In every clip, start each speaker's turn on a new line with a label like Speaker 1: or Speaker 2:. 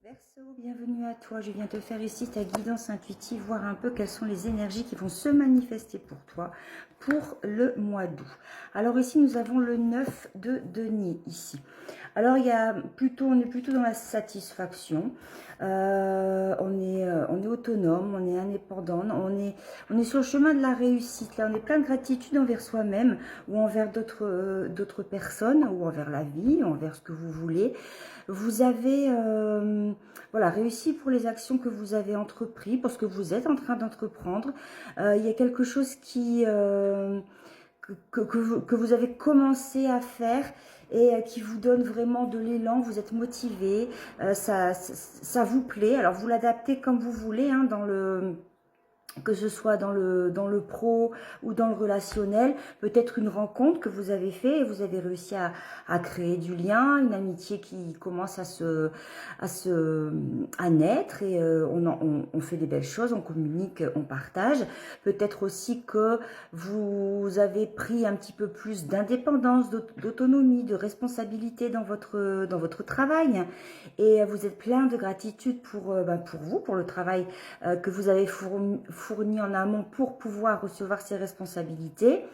Speaker 1: Verseau, bienvenue à toi. Je viens te faire ici ta guidance intuitive, voir un peu quelles sont les énergies qui vont se manifester pour toi pour le mois d'août. Alors ici, nous avons le 9 de denier ici. Alors on est plutôt dans la satisfaction. On est autonome, on est indépendant, on est sur le chemin de la réussite. Là, on est plein de gratitude envers soi-même ou envers d'autres personnes ou envers la vie, envers ce que vous voulez. Vous avez voilà, réussi pour les actions que vous avez entreprises, pour ce que vous êtes en train d'entreprendre. Il y a quelque chose que vous avez commencé à faire et qui vous donne vraiment de l'élan, vous êtes motivé, ça vous plaît. Alors vous l'adaptez comme vous voulez, hein, que ce soit dans le pro ou dans le relationnel, peut-être une rencontre que vous avez fait et vous avez réussi à créer du lien, une amitié qui commence à naître et on fait des belles choses, on communique, on partage. Peut-être aussi que vous avez pris un petit peu plus d'indépendance, d'autonomie, de responsabilité dans votre travail et vous êtes plein de gratitude pour vous, pour le travail que vous avez fourni en amont pour pouvoir recevoir ces responsabilités.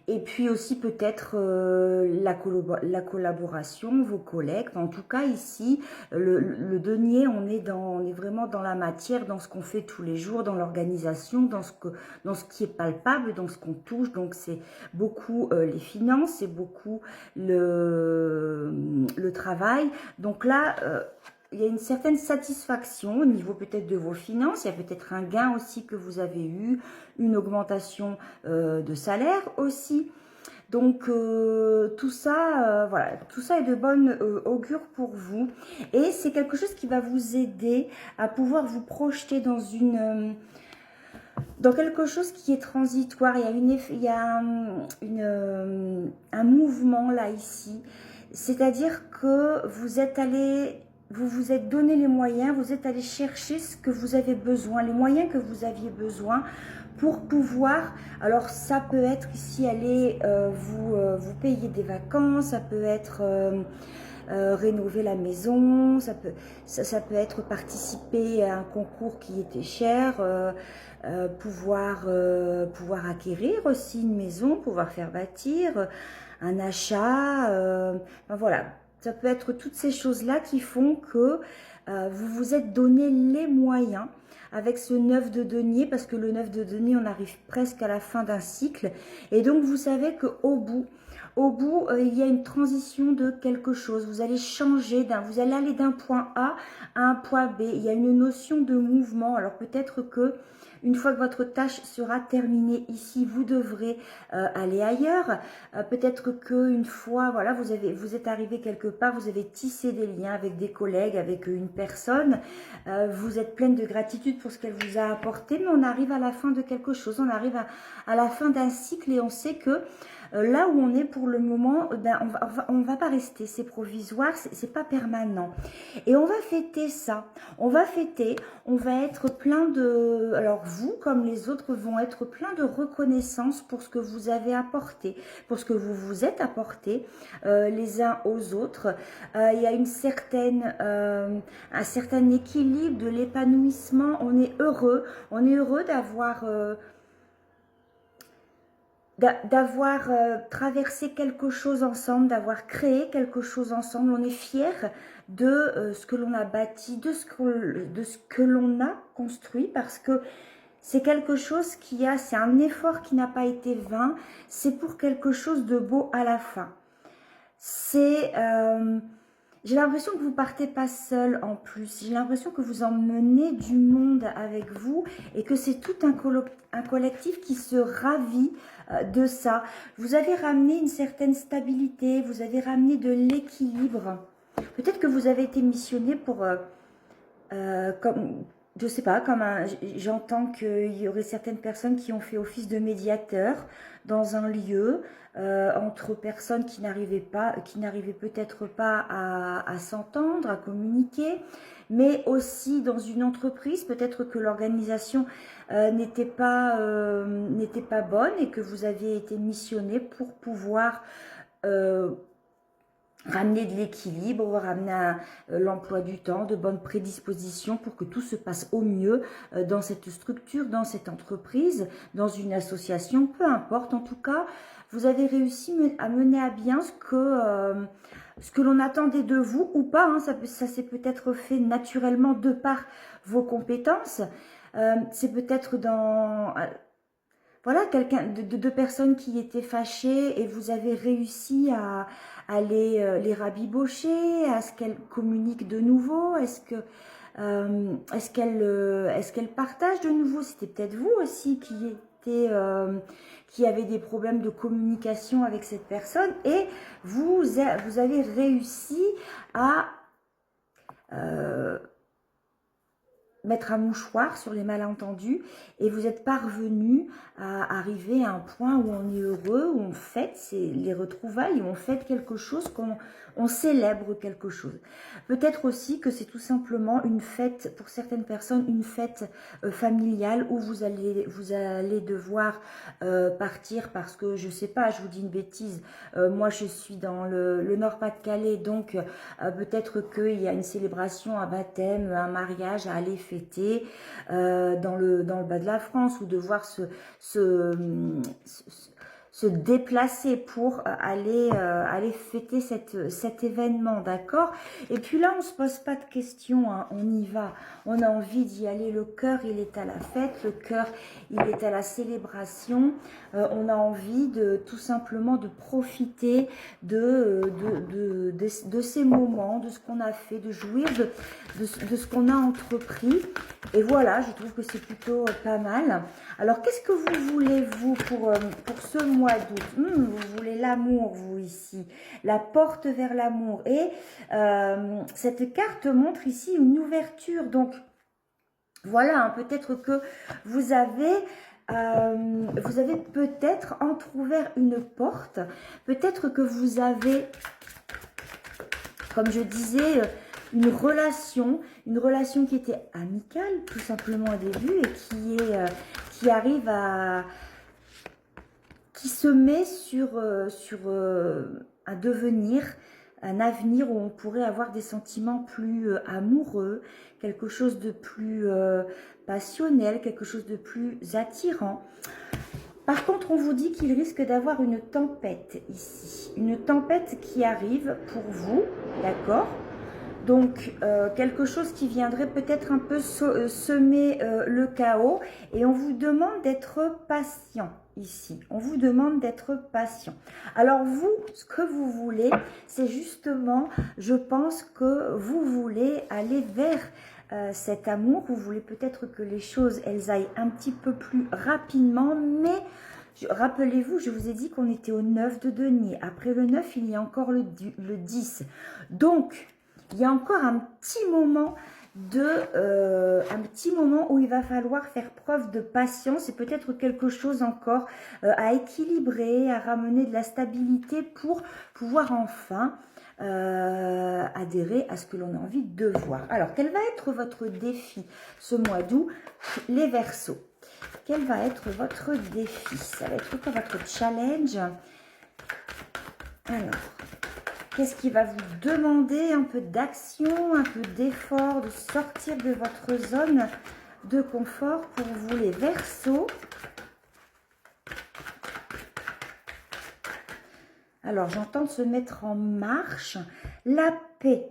Speaker 1: Et puis aussi peut-être la collaboration, vos collègues. En tout cas ici, le denier, on est vraiment dans la matière, dans ce qu'on fait tous les jours, dans l'organisation, dans ce qui est palpable, dans ce qu'on touche. Donc c'est beaucoup les finances, c'est beaucoup le travail. Donc là, il y a une certaine satisfaction au niveau peut-être de vos finances, il y a peut-être un gain aussi que vous avez eu, une augmentation de salaire aussi. Donc tout ça, voilà, tout ça est de bonne augure pour vous. Et c'est quelque chose qui va vous aider à pouvoir vous projeter dans quelque chose qui est transitoire. Il y a un mouvement là ici. C'est-à-dire que vous vous êtes donné les moyens, vous êtes allé chercher ce que vous avez besoin, les moyens que vous aviez besoin pour pouvoir, alors ça peut être ici aller vous payer des vacances, ça peut être rénover la maison, ça peut être participer à un concours qui était cher, pouvoir acquérir aussi une maison, pouvoir faire bâtir un achat, voilà. Ça peut être toutes ces choses-là qui font que vous vous êtes donné les moyens avec ce 9 de denier, parce que le 9 de denier, on arrive presque à la fin d'un cycle. Et donc, vous savez qu'au bout, il y a une transition de quelque chose. Vous allez changer, vous allez aller d'un point A à un point B. Il y a une notion de mouvement. Alors, peut-être que une fois que votre tâche sera terminée ici, vous devrez aller ailleurs. Peut-être qu'une fois, voilà, vous êtes arrivé quelque part, vous avez tissé des liens avec des collègues, avec une personne. Vous êtes pleine de gratitude pour ce qu'elle vous a apporté, mais on arrive à la fin de quelque chose. On arrive à la fin d'un cycle et on sait que là où on est pour le moment, ben, on va pas rester, c'est provisoire, c'est pas permanent. Et on va fêter ça, on va être plein de... Alors vous, comme les autres, vont être plein de reconnaissance pour ce que vous avez apporté, pour ce que vous vous êtes apporté les uns aux autres. Il y a un certain équilibre de l'épanouissement, on est heureux d'avoir traversé quelque chose ensemble, d'avoir créé quelque chose ensemble. On est fiers de ce que l'on a bâti, de ce que l'on a construit, parce que c'est quelque chose c'est un effort qui n'a pas été vain, c'est pour quelque chose de beau à la fin. J'ai l'impression que vous partez pas seul en plus. J'ai l'impression que vous emmenez du monde avec vous et que c'est tout un collectif qui se ravit de ça. Vous avez ramené une certaine stabilité, vous avez ramené de l'équilibre. Peut-être que vous avez été missionné pour, comme, je sais pas, j'entends qu'il y aurait certaines personnes qui ont fait office de médiateur dans un lieu entre personnes qui n'arrivaient peut-être pas à s'entendre, à communiquer, mais aussi dans une entreprise, peut-être que l'organisation n'était pas bonne et que vous aviez été missionné pour pouvoir ramener de l'équilibre, ramener l'emploi du temps, de bonnes prédispositions pour que tout se passe au mieux dans cette structure, dans cette entreprise, dans une association, peu importe. En tout cas, vous avez réussi à mener à bien ce que l'on attendait de vous ou pas. Hein. Ça s'est peut-être fait naturellement de par vos compétences. C'est peut-être dans... voilà, quelqu'un de deux personnes qui étaient fâchées et vous avez réussi à les rabibocher, à ce qu'elles communiquent de nouveau. Est-ce qu'elles partagent de nouveau? C'était peut-être vous aussi qui avez des problèmes de communication avec cette personne et vous avez réussi à mettre un mouchoir sur les malentendus et vous êtes parvenu à arriver à un point où on est heureux, où on fête les retrouvailles, où on fête quelque chose, on célèbre quelque chose. Peut-être aussi que c'est tout simplement une fête, pour certaines personnes, une fête familiale où vous allez devoir partir parce que, je sais pas, je vous dis une bêtise, moi je suis dans le Nord-Pas-de-Calais, donc peut-être qu'il y a une célébration, un baptême, un mariage à aller fêter dans le bas de la France ou devoir se déplacer pour aller fêter cet événement, d'accord? Et puis là, on ne se pose pas de questions, hein, on y va, on a envie d'y aller, le cœur, il est à la fête, le cœur, il est à la célébration, on a envie de tout simplement de profiter de ces moments, de ce qu'on a fait, de jouir de ce qu'on a entrepris. Et voilà, je trouve que c'est plutôt pas mal. Alors, qu'est-ce que vous voulez, vous, pour ce mois d'août? Vous voulez l'amour, vous, ici. La porte vers l'amour. Et cette carte montre ici une ouverture. Donc, voilà, hein, peut-être que vous avez peut-être entrouvert une porte. Peut-être que vous avez, comme je disais, une relation qui était amicale tout simplement au début et qui arrive qui se met sur un devenir, un avenir où on pourrait avoir des sentiments plus amoureux, quelque chose de plus passionnel, quelque chose de plus attirant. Par contre, on vous dit qu'il risque d'avoir une tempête ici, une tempête qui arrive pour vous, d'accord ? Donc, quelque chose qui viendrait peut-être un peu semer le chaos. Et on vous demande d'être patient ici. On vous demande d'être patient. Alors vous, ce que vous voulez, c'est justement, je pense que vous voulez aller vers cet amour. Vous voulez peut-être que les choses, elles aillent un petit peu plus rapidement. Mais rappelez-vous, je vous ai dit qu'on était au 9 de denier. Après le 9, il y a encore le 10. Donc, il y a encore un petit moment où il va falloir faire preuve de patience et peut-être quelque chose encore à équilibrer, à ramener de la stabilité pour pouvoir enfin adhérer à ce que l'on a envie de voir. Alors, quel va être votre défi ce mois d'août, les Verseaux? Quel va être votre défi? Ça va être quoi votre challenge? Alors, qu'est-ce qui va vous demander un peu d'action, un peu d'effort, de sortir de votre zone de confort pour vous les Verseaux? Alors, j'entends se mettre en marche. La paix.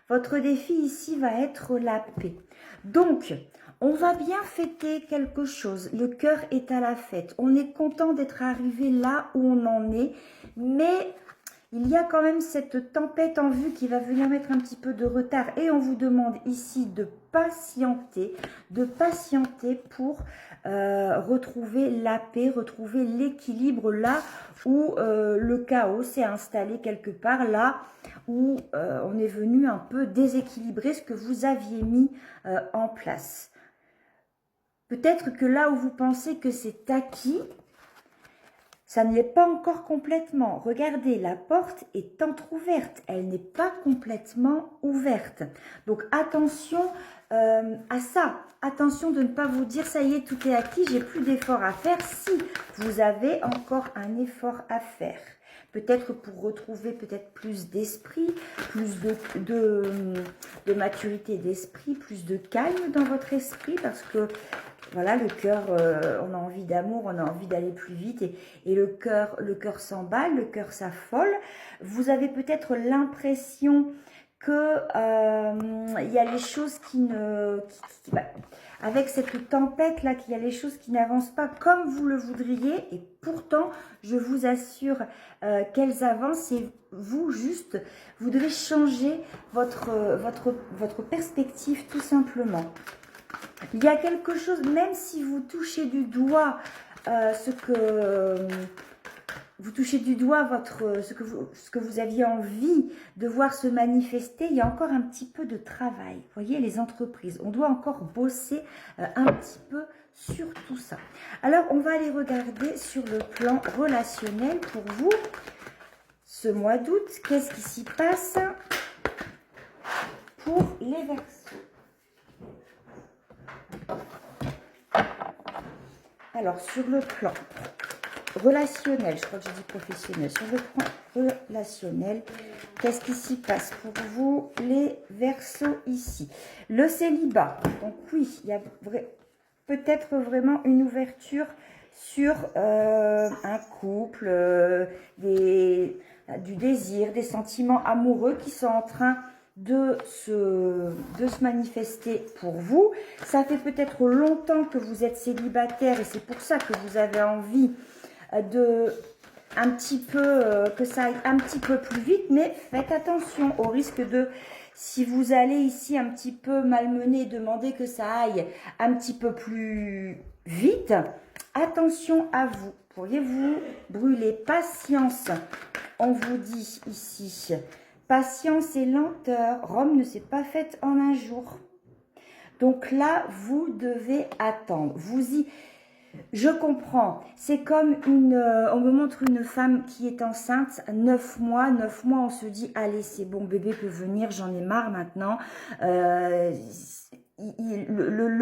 Speaker 1: Votre défi ici va être la paix. Donc, on va bien fêter quelque chose. Le cœur est à la fête. On est content d'être arrivé là où on en est. Mais il y a quand même cette tempête en vue qui va venir mettre un petit peu de retard. Et on vous demande ici de patienter pour retrouver la paix, retrouver l'équilibre là où le chaos s'est installé quelque part, là où on est venu un peu déséquilibrer ce que vous aviez mis en place. – – – – – – – – – – – – – – – – – – – – – – – – – – – – – – – – – – – – – – – – – – – – – – – – – – – – – – – – – – – – – – – – – – – – – – – – – – – – – – – – – – – – – – – – – – – – – – – – – – – – – – – – – – – – – – – – – – – – – – – –– –– – – – – – – – – – – – – – – – – – – – – – – – – – – – – – – – – – – – – – – – – – – – – – – – – – – – – – – – – – – – – – – – – – – – – – – – – – – – – – – – – – – – – – – – – – – – – – – – – – – – – – – – – – – – – – – – – – – – – – – – – – Ça n'y est pas encore complètement. Regardez, la porte est entrouverte. Elle n'est pas complètement ouverte. Donc, attention à ça. Attention de ne pas vous dire, ça y est, tout est acquis, j'ai plus d'efforts à faire. Si vous avez encore un effort à faire. Peut-être pour retrouver peut-être plus d'esprit, plus de maturité d'esprit, plus de calme dans votre esprit, parce que voilà, le cœur, on a envie d'amour, on a envie d'aller plus vite, et le cœur s'emballe, le cœur s'affole. Vous avez peut-être l'impression que il y a les choses qui ne... avec cette tempête-là, qu'il y a les choses qui n'avancent pas comme vous le voudriez, et pourtant, je vous assure qu'elles avancent, et vous, juste, vous devez changer votre perspective, tout simplement. Il y a quelque chose, même si vous touchez du doigt ce que vous aviez envie de voir se manifester, il y a encore un petit peu de travail. Vous voyez, les entreprises, on doit encore bosser un petit peu sur tout ça. Alors, on va aller regarder sur le plan relationnel pour vous, ce mois d'août. Qu'est-ce qui s'y passe pour les Verseaux? Alors, sur le plan relationnel, je crois que j'ai dit professionnel, sur le plan relationnel, qu'est-ce qui s'y passe pour vous, les Verseaux, ici? Le célibat. Donc oui, il y a peut-être vraiment une ouverture sur un couple, du désir, des sentiments amoureux qui sont en train de se manifester pour vous. Ça fait peut-être longtemps que vous êtes célibataire, et c'est pour ça que vous avez envie de un petit peu que ça aille un petit peu plus vite, mais faites attention au risque de, si vous allez ici un petit peu malmener, demander que ça aille un petit peu plus vite, attention à vous, pourriez-vous brûler. Patience, on vous dit ici. Patience et lenteur, Rome ne s'est pas faite en un jour. Donc là, vous devez attendre. Je comprends. C'est comme on me montre une femme qui est enceinte, 9 mois. 9 mois, on se dit, allez, c'est bon, bébé peut venir, j'en ai marre maintenant. Le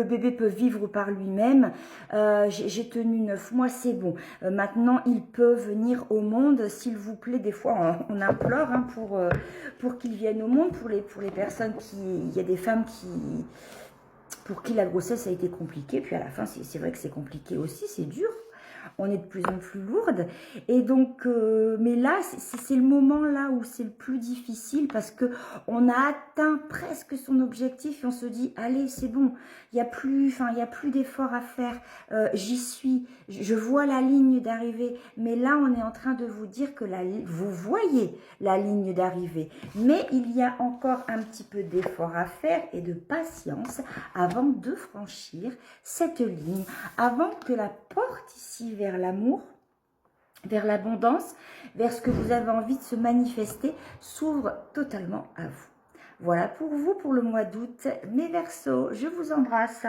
Speaker 1: bébé peut vivre par lui-même. J'ai tenu 9 mois, c'est bon. Maintenant, il peut venir au monde, s'il vous plaît. Des fois, on implore hein, pour qu'il vienne au monde, pour les personnes qui... Il y a des femmes pour qui la grossesse a été compliquée. Puis à la fin, c'est vrai que c'est compliqué aussi, c'est dur. On est de plus en plus lourde. Et donc, mais là, c'est le moment là où c'est le plus difficile, parce que on a atteint presque son objectif et on se dit, allez, c'est bon, il n'y a plus d'efforts à faire. J'y suis, je vois la ligne d'arrivée. Mais là, on est en train de vous dire que vous voyez la ligne d'arrivée. Mais il y a encore un petit peu d'effort à faire et de patience avant de franchir cette ligne, avant que la porte ici vers l'amour, vers l'abondance, vers ce que vous avez envie de se manifester, s'ouvre totalement à vous. Voilà pour vous pour le mois d'août, mes Verseaux, je vous embrasse.